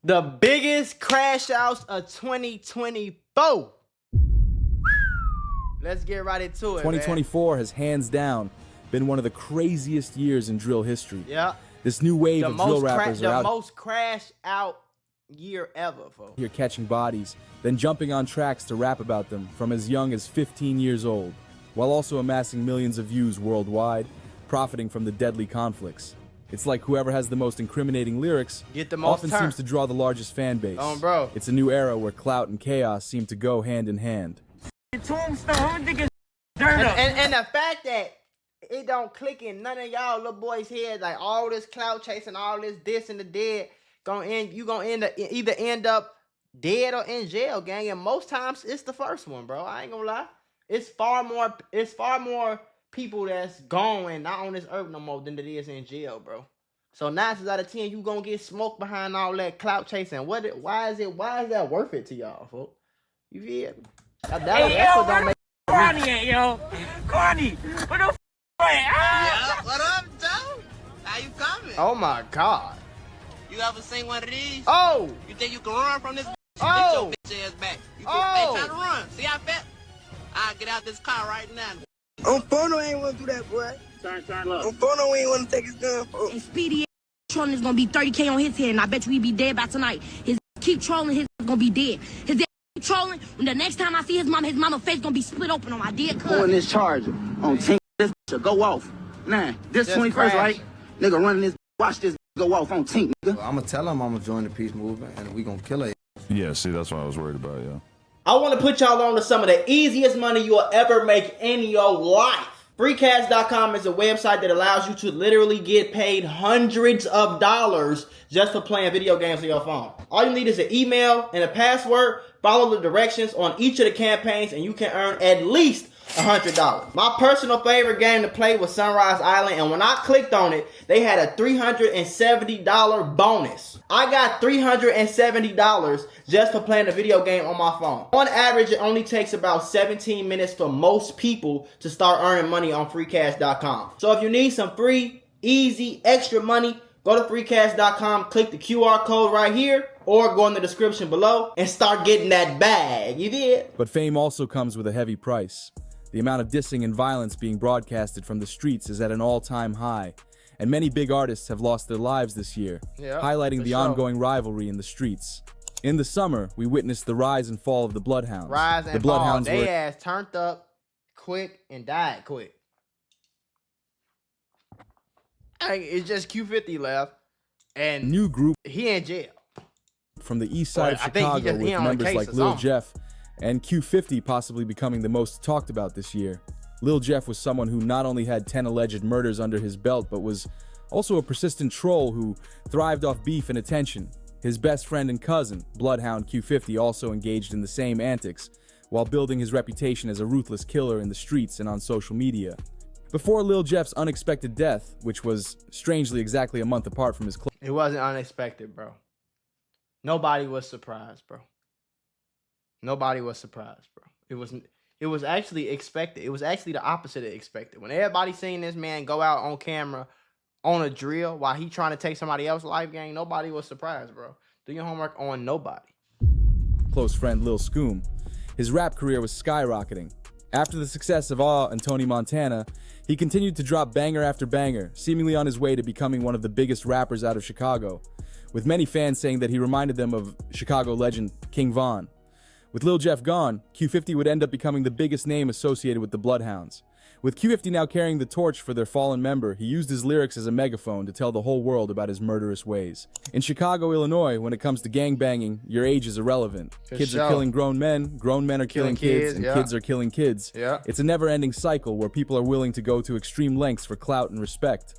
The biggest crash outs of 2024. Let's get right into it. 2024 has hands down been one of the craziest years in drill history. Yeah. This new wave of drill rappers are out. The most crash out year ever, folks. Here catching bodies, then jumping on tracks to rap about them from as young as 15 years old, while also amassing millions of views worldwide, profiting from the deadly conflicts. It's like whoever has the most incriminating lyrics often seems to draw the largest fan base. Bro. It's a new era where clout and chaos seem to go hand in hand. And the fact that it don't click in none of y'all little boys' heads, like all this clout chasing, all this and the dead, you gonna either end up dead or in jail, gang. And most times it's the first one, bro. I ain't gonna lie. It's far more people that's gone and not on this earth no more than it is in jail, bro. So 9 times out of 10, you gonna get smoked behind all that clout chasing. Why is that worth it to y'all, folks? You feel? That's what don't make Corny at, yo. Corny. What the f***? Yeah, what up, Joe? How you coming? Oh my God. You ever seen one of these? Oh! You think you can run from this bitch? Oh! Get your bitch ass back. You Oh! try to run. See how fat? I'll get out this car right now. On Phono ain't want to do that, boy. Turn low. On Phono ain't want to take his gun, folks. And Speedy trolling is gonna be 30K on his head, and I bet you he be dead by tonight. His keep trolling, his gonna be dead. His keep trolling, when the next time I see his mama face gonna be split open on my dead cousin. Pulling this charger on 10, this bitch go off. Nah, this Just 21st, crash. right? Nigga running this, watch this go off on 10, nigga. I'm gonna tell him I'm gonna join the peace movement and we gonna kill her. Yeah, see, that's what I was worried about, yeah. I want to put y'all on to some of the easiest money you'll ever make in your life. Freecash.com is a website that allows you to literally get paid hundreds of dollars just for playing video games on your phone. All you need is an email and a password. Follow the directions on each of the campaigns and you can earn at least $100. My personal favorite game to play was Sunrise Island, and when I clicked on it, they had a $370 bonus. I got $370 just for playing a video game on my phone. On average, it only takes about 17 minutes for most people to start earning money on freecash.com. So if you need some free, easy, extra money, go to freecash.com, click the QR code right here, or go in the description below and start getting that bag. You did? But fame also comes with a heavy price. The amount of dissing and violence being broadcasted from the streets is at an all-time high, and many big artists have lost their lives this year, highlighting the ongoing rivalry in the streets. In the summer, we witnessed the rise and fall of the Blood Hounds. The Blood Hounds they ass turned up quick and died quick. It's just Q50 left, and new group he in jail from the east side of Chicago with members like Lil Jeff and Q50 possibly becoming the most talked about this year. Lil Jeff was someone who not only had 10 alleged murders under his belt, but was also a persistent troll who thrived off beef and attention. His best friend and cousin, Bloodhound Q50, also engaged in the same antics, while building his reputation as a ruthless killer in the streets and on social media. Before Lil Jeff's unexpected death, which was strangely exactly a month apart from his It wasn't unexpected, bro. Nobody was surprised, bro. Nobody was surprised, bro. It was actually expected. It was actually the opposite of expected. When everybody seen this man go out on camera on a drill while he trying to take somebody else's life, gang, nobody was surprised, bro. Do your homework on nobody. Close friend Lil Scoom. His rap career was skyrocketing. After the success of Awe and Tony Montana, he continued to drop banger after banger, seemingly on his way to becoming one of the biggest rappers out of Chicago, with many fans saying that he reminded them of Chicago legend King Von. With Lil Jeff gone, Q50 would end up becoming the biggest name associated with the Blood Hounds. With Q50 now carrying the torch for their fallen member, he used his lyrics as a megaphone to tell the whole world about his murderous ways. In Chicago, Illinois, when it comes to gangbanging, your age is irrelevant. Kids are killing grown men are killing kids, and kids are killing kids. It's a never-ending cycle where people are willing to go to extreme lengths for clout and respect.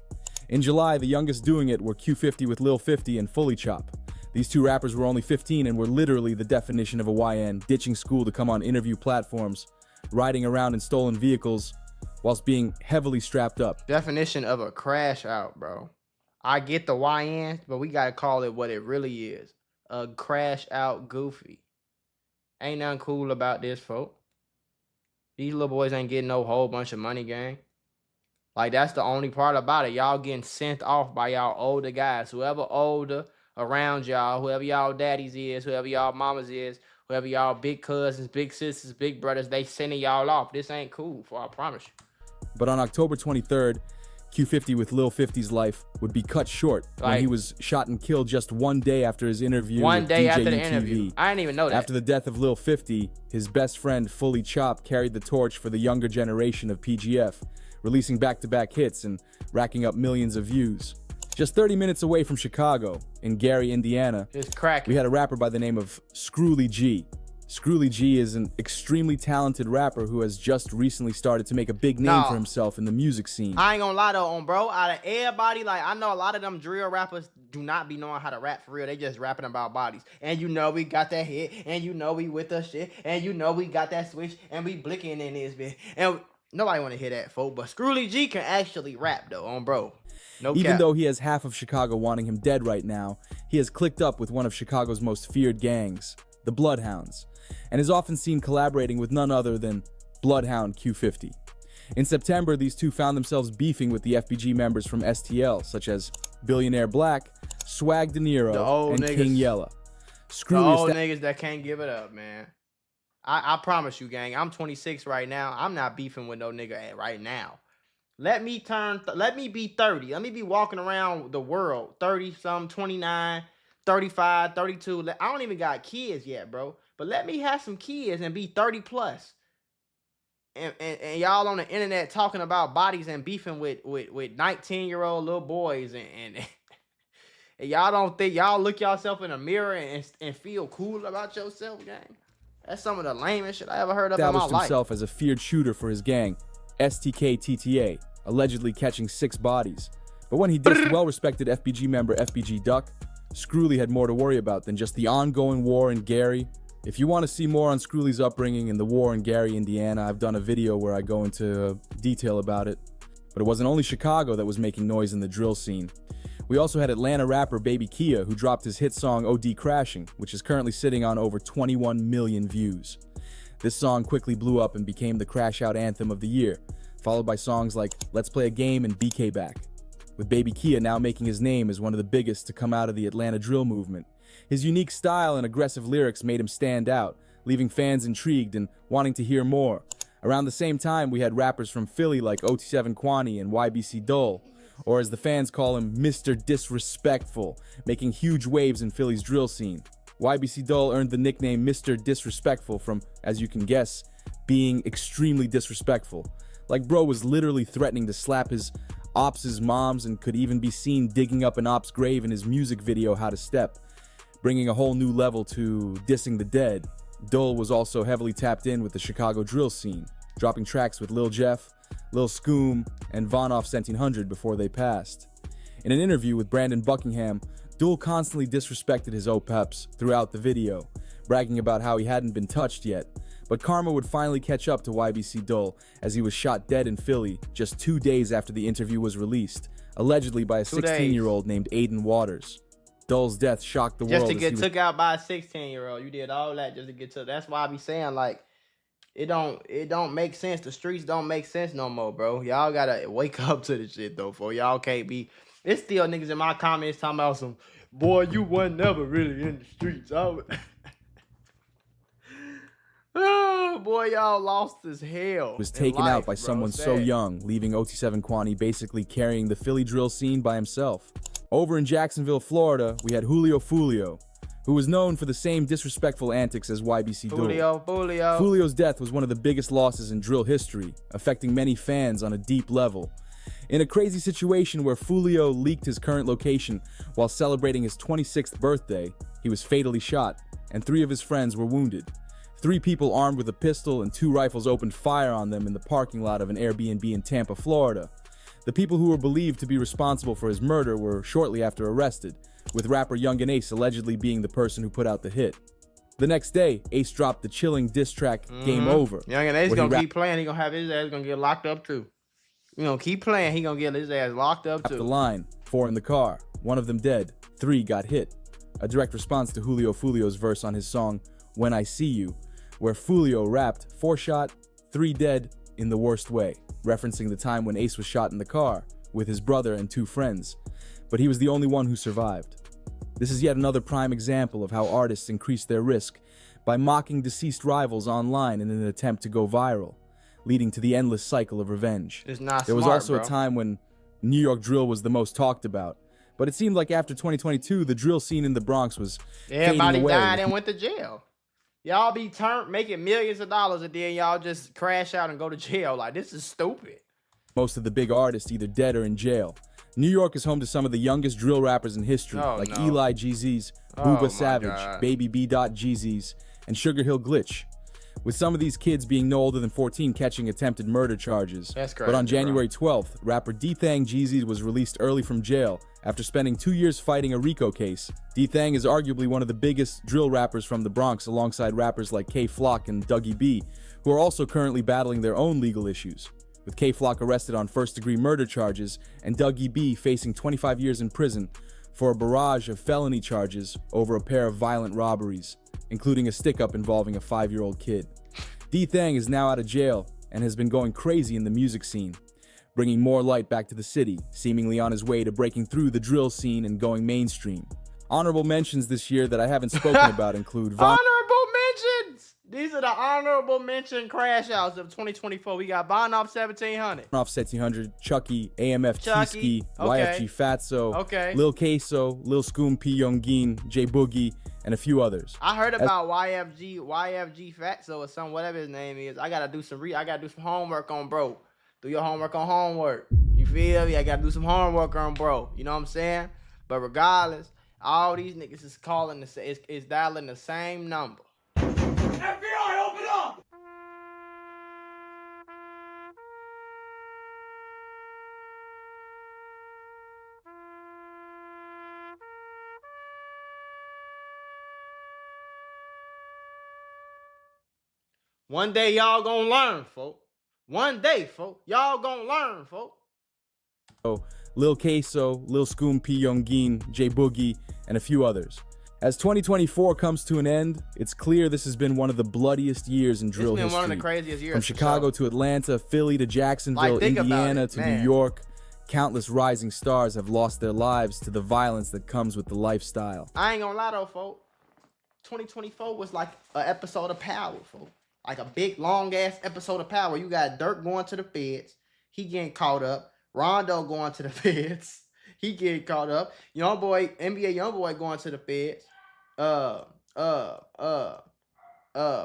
In July, the youngest doing it were Q50 with Lil 50 and Fully Chop. These two rappers were only 15 and were literally the definition of a YN, ditching school to come on interview platforms, riding around in stolen vehicles, whilst being heavily strapped up. Definition of a crash out, bro. I get the YN, but we gotta call it what it really is. A crash out goofy. Ain't nothing cool about this, folk. These little boys ain't getting no whole bunch of money, gang. Like, that's the only part about it. Y'all getting sent off by y'all older guys. Whoever older around y'all, whoever y'all daddies is, whoever y'all mamas is, whoever y'all big cousins, big sisters, big brothers, they sending y'all off. This ain't cool, I promise you. But on October 23rd, Q50 with Lil 50's life would be cut short when he was shot and killed just one day after his interview with DJ after the UTV. interview. I didn't even know that. After the death of Lil 50, his best friend Fully Chopped carried the torch for the younger generation of PGF, releasing back-to-back hits and racking up millions of views. Just 30 minutes away from Chicago, in Gary, Indiana, we had a rapper by the name of Scrooly G. Scrooly G is an extremely talented rapper who has just recently started to make a big name for himself in the music scene. I ain't gonna lie though, bro. Out of everybody, like, I know a lot of them drill rappers do not be knowing how to rap for real. They just rapping about bodies. And you know we got that hit, and you know we with the shit, and you know we got that switch, and we blicking in this bitch. And nobody wanna hear that, folks. But Scrooly G can actually rap though, bro. No Even cap. though he has half of Chicago wanting him dead right now, he has clicked up with one of Chicago's most feared gangs, the Blood Hounds, and is often seen collaborating with none other than Blood Hound Q50. In September, these two found themselves beefing with the FBG members from STL, such as Billionaire Black, Swag De Niro, and King Yella. The old niggas that can't give it up, man. I promise you, gang, I'm 26 right now. I'm not beefing with no nigga right now. Let me be 30. Let me be walking around the world, 30-something, 29, 35, 32. I don't even got kids yet, bro. But let me have some kids and be 30 plus. And y'all on the internet talking about bodies and beefing with 19-year-old little boys and y'all don't think y'all look yourself in a mirror and feel cool about yourself, gang? That's some of the lamest shit I ever heard of in my life. Established himself as a feared shooter for his gang, STK-TTA, allegedly catching 6 bodies. But when he dissed well-respected FBG member FBG Duck, Scrooly had more to worry about than just the ongoing war in Gary. If you want to see more on Scrooly's upbringing and the war in Gary, Indiana, I've done a video where I go into detail about it. But it wasn't only Chicago that was making noise in the drill scene. We also had Atlanta rapper Baby Kia, who dropped his hit song OD Crashing, which is currently sitting on over 21 million views. This song quickly blew up and became the crash out anthem of the year, followed by songs like Let's Play a Game and BK Back. With Baby Kia now making his name as one of the biggest to come out of the Atlanta drill movement. His unique style and aggressive lyrics made him stand out, leaving fans intrigued and wanting to hear more. Around the same time, we had rappers from Philly like OT7 Kwani and YBC Dole, or as the fans call him, Mr. Disrespectful, making huge waves in Philly's drill scene. YBC Dole earned the nickname Mr. Disrespectful from, as you can guess, being extremely disrespectful. Like bro was literally threatening to slap his ops' moms and could even be seen digging up an ops grave in his music video How to Step, bringing a whole new level to dissing the dead. Dole was also heavily tapped in with the Chicago drill scene, dropping tracks with Lil Jeff, Lil Scoom, and Von Off 1700 before they passed. In an interview with Brandon Buckingham, Dole constantly disrespected his OPEPs throughout the video, bragging about how he hadn't been touched yet. But karma would finally catch up to YBC Dole as he was shot dead in Philly just 2 days after the interview was released, allegedly by a 16-year-old named Aiden Waters. Dole's death shocked the world. Just to get took out by a 16-year-old. You did all that just to get took. That's why I be saying, like, it don't make sense. The streets don't make sense no more, bro. Y'all gotta wake up to this shit, though, for y'all can't be... It's still niggas in my comments talking about some, boy, you wasn't never really in the streets. Oh, boy, y'all lost as hell. Was taken out by someone so young, leaving OT7 Kwani basically carrying the Philly drill scene by himself. Over in Jacksonville, Florida, we had Julio Foolio, who was known for the same disrespectful antics as YBC Dole. Foolio's death was one of the biggest losses in drill history, affecting many fans on a deep level. In a crazy situation where Foolio leaked his current location while celebrating his 26th birthday, he was fatally shot, and 3 of his friends were wounded. 3 people armed with a pistol and 2 rifles opened fire on them in the parking lot of an Airbnb in Tampa, Florida. The people who were believed to be responsible for his murder were shortly after arrested, with rapper Young and Ace allegedly being the person who put out the hit. The next day, Ace dropped the chilling diss track Game Over. Young and Ace gonna keep playing, he gonna have his ass gonna get locked up too. You know, keep playing, he gonna get his ass locked up too. The line, 4 in the car, 1 of them dead, 3 got hit. A direct response to Julio Foolio's verse on his song When I See You, where Foolio rapped 4 shot, 3 dead in the worst way, referencing the time when Ace was shot in the car with his brother and 2 friends, but he was the only one who survived. This is yet another prime example of how artists increase their risk by mocking deceased rivals online in an attempt to go viral, leading to the endless cycle of revenge. It's not There was smart, also bro. a time when New York drill was the most talked about, but it seemed like after 2022, the drill scene in the Bronx was Everybody fading away. died and went to jail. Y'all be making millions of dollars and then y'all just crash out and go to jail. Like, this is stupid. Most of the big artists either dead or in jail. New York is home to some of the youngest drill rappers in history, like no. Eli GZ's, Oh, Booba my Savage, God. Baby B. GZ's, and Sugar Hill Glitch. With some of these kids being no older than 14 catching attempted murder charges. That's But on crazy, January 12th, rapper D-Thang Jeezy was released early from jail after spending 2 years fighting a RICO case. D-Thang is arguably one of the biggest drill rappers from the Bronx, alongside rappers like K-Flock and Dougie B, who are also currently battling their own legal issues, with K-Flock arrested on first-degree murder charges and Dougie B facing 25 years in prison for a barrage of felony charges over a pair of violent robberies, including a stick-up involving a 5-year-old kid. D-Thang is now out of jail and has been going crazy in the music scene, bringing more light back to the city, seemingly on his way to breaking through the drill scene and going mainstream. Honorable mentions this year that I haven't spoken about include Honorable mentions! These are the honorable mention crash outs of 2024. We got Bonoff 1700. Off 1700, Chucky, AMF Chucky, T-Ski, okay. YFG Fatso, Okay. Lil Queso, Lil Scoom P. Youngin, J Boogie, and a few others. I heard about YFG Fatso or some whatever his name is. I gotta do some homework on bro. Do your homework on homework. You feel me? I gotta do some homework on bro. You know what I'm saying? But regardless, all these niggas is calling is dialing the same number. FBI, open up! One day y'all gonna learn, folk. One day, folk. Y'all gonna learn, folk. Lil Queso, Lil Scoom P. Youngin, J Boogie, and a few others. As 2024 comes to an end, it's clear this has been one of the bloodiest years in drill It's been history. one of the craziest years. From for Chicago sure. to Atlanta, Philly to Jacksonville, Like, think about Indiana it, to man. New York, countless rising stars have lost their lives to the violence that comes with the lifestyle. I ain't gonna lie though, folk. 2024 was like an episode of Power, folk. Like a big, long ass episode of Power. You got Dirk going to the feds. He getting caught up. Rondo going to the feds. He getting caught up. NBA Youngboy going to the feds.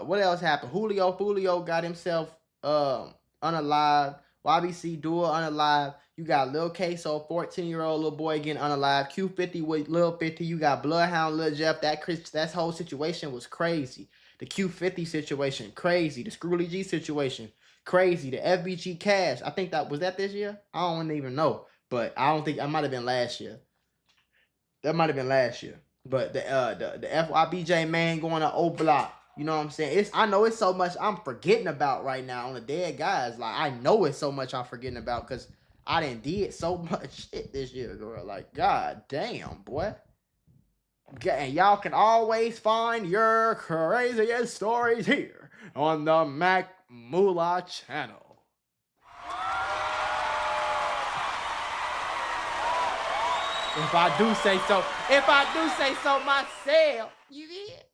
What else happened? Julio Foolio got himself unalived. YBC Duel unalived. You got Lil Queso, 14-year-old little boy getting unalived. Q50 with Lil 50. You got Blood Hound, Lil Jeff. That whole situation was crazy. The Q50 situation, crazy. The Scrooly G situation, crazy. The FBG Cash. I think was that this year? I don't even know. But I don't think, that might have been last year. That might have been last year. But the FYBJ man going to O Block. You know what I'm saying? I know it's so much I'm forgetting about right now on the dead guys. Like, I know it's so much I'm forgetting about because I done did so much shit this year, girl. Like, god damn, boy. And y'all can always find your craziest stories here on the Mac Mula channel. If I do say so myself, you did.